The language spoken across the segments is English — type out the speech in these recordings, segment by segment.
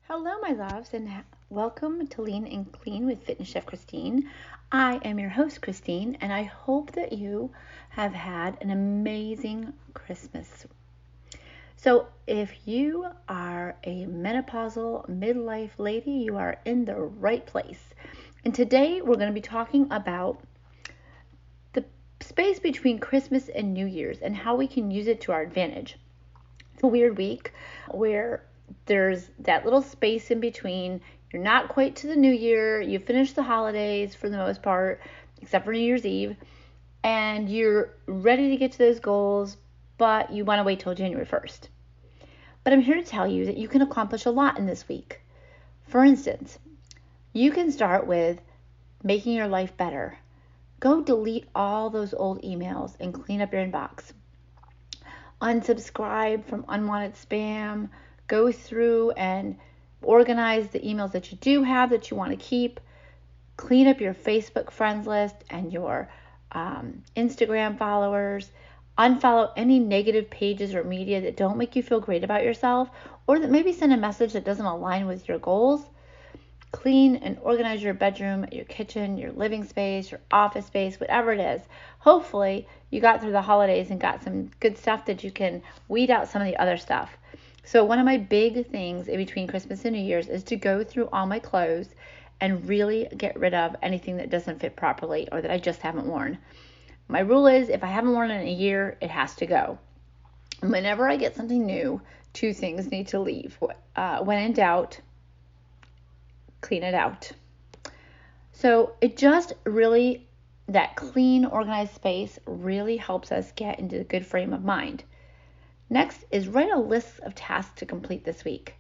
Hello, my loves, and welcome to Lean and Clean with Fitness Chef Christine. I am your host, Christine, and I hope that you have had an amazing Christmas. So, if you are a menopausal midlife lady, you are in the right place. And today we're going to be talking about the space between Christmas and New Year's and how we can use it to our advantage. It's a weird week where there's that little space in between. You're not quite to the new year. You finished the holidays for the most part, except for New Year's Eve, and you're ready to get to those goals, but you want to wait till January 1st. But I'm here to tell you that you can accomplish a lot in this week. For instance, you can start with making your life better. Go delete all those old emails and clean up your inbox. Unsubscribe from unwanted spam. Go through and organize the emails that you do have that you want to keep. Clean up your Facebook friends list and your Instagram followers. Unfollow any negative pages or media that don't make you feel great about yourself or that maybe send a message that doesn't align with your goals. Clean and organize your bedroom, your kitchen, your living space, your office space, whatever it is. Hopefully, you got through the holidays and got some good stuff that you can weed out some of the other stuff. So one of my big things in between Christmas and New Year's is to go through all my clothes and really get rid of anything that doesn't fit properly or that I just haven't worn. My rule is if I haven't worn it in a year, it has to go. And whenever I get something new, two things need to leave. When in doubt, clean it out. So it just really, that clean, organized space really helps us get into a good frame of mind. Next is write a list of tasks to complete this week.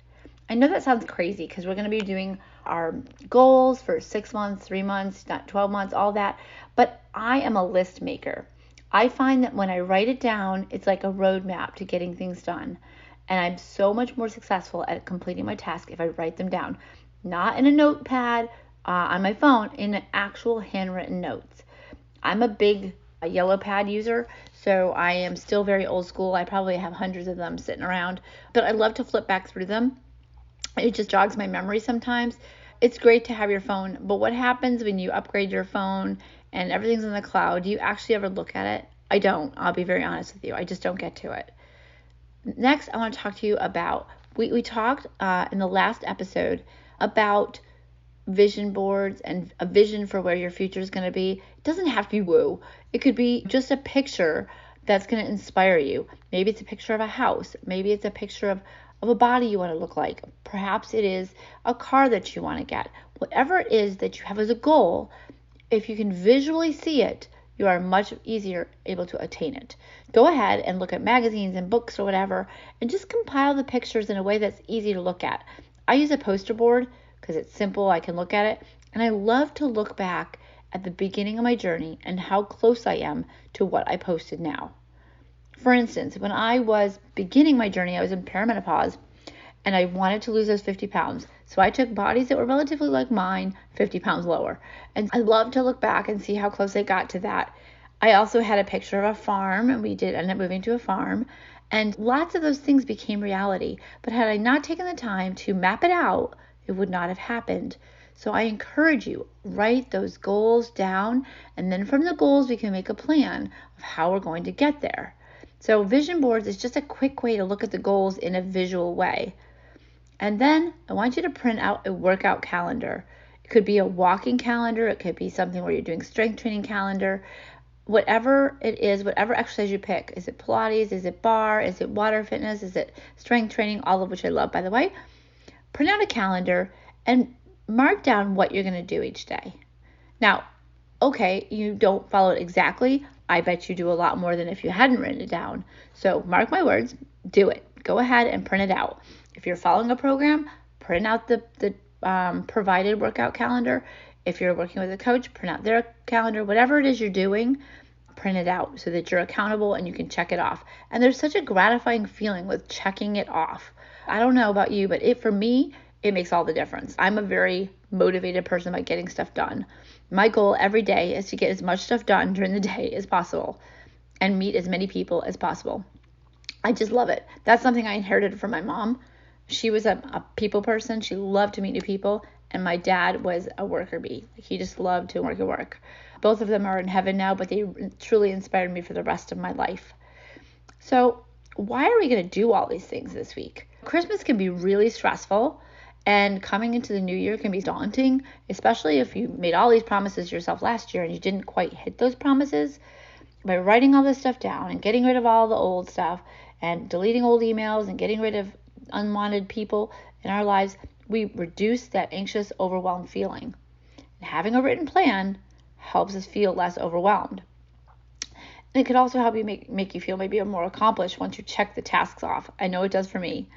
I know that sounds crazy because we're going to be doing our goals for 6 months, 3 months, not 12 months, all that. But I am a list maker. I find that when I write it down, it's like a roadmap to getting things done. And I'm so much more successful at completing my task if I write them down. Not in a notepad on my phone, in actual handwritten notes. I'm a big yellow pad user, so I am still very old school. I probably have hundreds of them sitting around, but I love to flip back through them. It just jogs my memory sometimes. It's great to have your phone, but what happens when you upgrade your phone and everything's in the cloud? Do you actually ever look at it? I don't. I'll be very honest with you. I just don't get to it. Next, I want to talk to you about, we talked in the last episode about vision boards and a vision for where your future is going to be. It doesn't have to be woo. It could be just a picture that's going to inspire you. Maybe it's a picture of a house. Maybe it's a picture of a body you want to look like. Perhaps it is a car that you want to get. Whatever it is that you have as a goal, if you can visually see it, you are much easier able to attain it. Go ahead and look at magazines and books or whatever, and just compile the pictures in a way that's easy to look at. I use a poster board because it's simple, I can look at it, and I love to look back at the beginning of my journey and how close I am to what I posted now. For instance, when I was beginning my journey, I was in perimenopause, and I wanted to lose those 50 pounds. So I took bodies that were relatively like mine, 50 pounds lower. And I love to look back and see how close I got to that. I also had a picture of a farm, and we did end up moving to a farm. And lots of those things became reality. But had I not taken the time to map it out, it would not have happened. So I encourage you, write those goals down, and then from the goals we can make a plan of how we're going to get there. So vision boards is just a quick way to look at the goals in a visual way. And then I want you to print out a workout calendar. It could be a walking calendar. It could be something where you're doing strength training calendar. Whatever it is, whatever exercise you pick. Is it Pilates? Is it bar? Is it water fitness? Is it strength training? All of which I love, by the way. Print out a calendar and mark down what you're going to do each day. Now, okay, you don't follow it exactly. I bet you do a lot more than if you hadn't written it down. So mark my words, do it. Go ahead and print it out. If you're following a program, print out the provided workout calendar. If you're working with a coach, print out their calendar. Whatever it is you're doing, print it out so that you're accountable and you can check it off. And there's such a gratifying feeling with checking it off. I don't know about you, but for me, it makes all the difference. I'm a very motivated person by getting stuff done. My goal every day is to get as much stuff done during the day as possible and meet as many people as possible. I just love it. That's something I inherited from my mom. She was a people person. She loved to meet new people. And my dad was a worker bee. He just loved to work. Both of them are in heaven now, but they truly inspired me for the rest of my life. So why are we going to do all these things this week? Christmas can be really stressful, and coming into the new year can be daunting, especially if you made all these promises to yourself last year and you didn't quite hit those promises. By writing all this stuff down and getting rid of all the old stuff and deleting old emails and getting rid of unwanted people in our lives, we reduce that anxious, overwhelmed feeling. And having a written plan helps us feel less overwhelmed. And it could also help you make you feel maybe more accomplished once you check the tasks off. I know it does for me.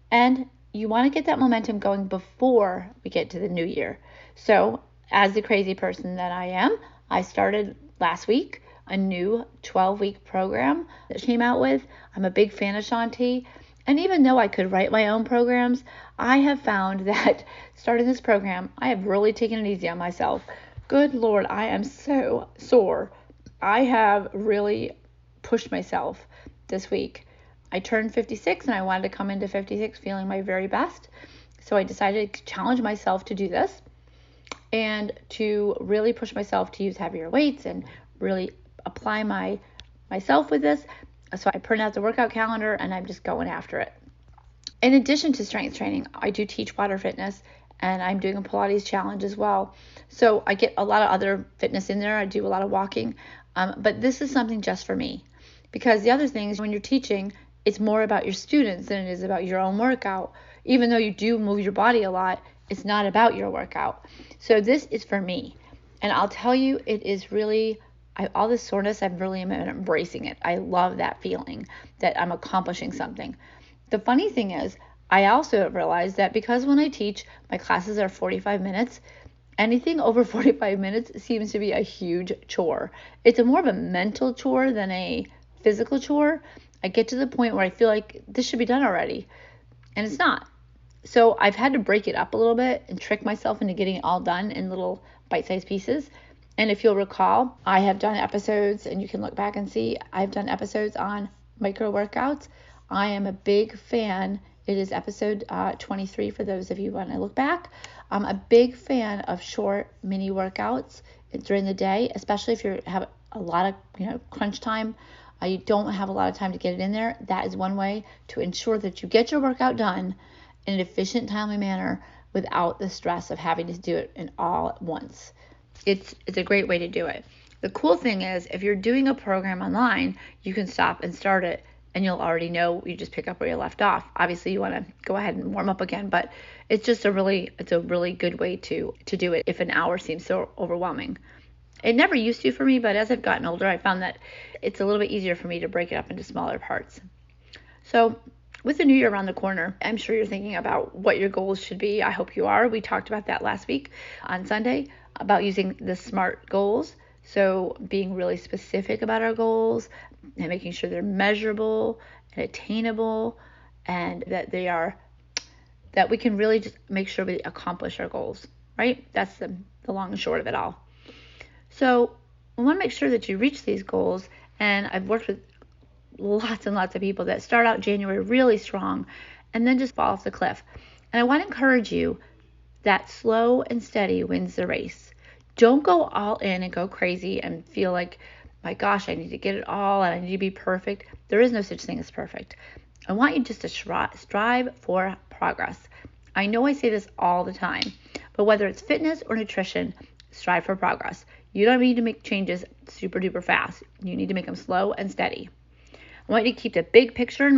And you want to get that momentum going before we get to the new year. So, as the crazy person that I am, I started last week a new 12-week program that came out with. I'm a big fan of Shanti. And even though I could write my own programs, I have found that starting this program, I have really taken it easy on myself. Good Lord, I am so sore. I have really pushed myself this week. I turned 56 and I wanted to come into 56 feeling my very best. So I decided to challenge myself to do this and to really push myself to use heavier weights and really apply myself with this. So I printed out the workout calendar and I'm just going after it. In addition to strength training, I do teach water fitness and I'm doing a Pilates challenge as well. So I get a lot of other fitness in there. I do a lot of walking, but this is something just for me. Because the other thing is when you're teaching, it's more about your students than it is about your own workout. Even though you do move your body a lot, it's not about your workout. So this is for me. And I'll tell you, it is really, all this soreness, I'm really embracing it. I love that feeling that I'm accomplishing something. The funny thing is, I also realized that because when I teach, my classes are 45 minutes, anything over 45 minutes seems to be a huge chore. It's more of a mental chore than a physical chore. I get to the point where I feel like this should be done already, and it's not. So I've had to break it up a little bit and trick myself into getting it all done in little bite-sized pieces. And if you'll recall, I have done episodes, and you can look back and see, I've done episodes on micro workouts. I am a big fan. It is episode 23 for those of you who want to look back. I'm a big fan of short mini workouts during the day, especially if you have a lot of crunch time. You don't have a lot of time to get it in there. That is one way to ensure that you get your workout done in an efficient, timely manner without the stress of having to do it in all at once. It's a great way to do it. The cool thing is, if you're doing a program online, you can stop and start it, and you'll already know. You just pick up where you left off. Obviously, you want to go ahead and warm up again, but it's just a really good way to do it if an hour seems so overwhelming. It never used to for me, but as I've gotten older, I found that it's a little bit easier for me to break it up into smaller parts. So with the new year around the corner, I'm sure you're thinking about what your goals should be. I hope you are. We talked about that last week on Sunday about using the SMART goals. So being really specific about our goals and making sure they're measurable and attainable, and that we can really just make sure we accomplish our goals, right? That's the long and short of it all. So we want to make sure that you reach these goals, and I've worked with lots and lots of people that start out January really strong and then just fall off the cliff. And I want to encourage you that slow and steady wins the race. Don't go all in and go crazy and feel like, my gosh, I need to get it all and I need to be perfect. There is no such thing as perfect. I want you just to strive for progress. I know I say this all the time, but whether it's fitness or nutrition, strive for progress. You don't need to make changes super duper fast. You need to make them slow and steady. I want you to keep the big picture in mind.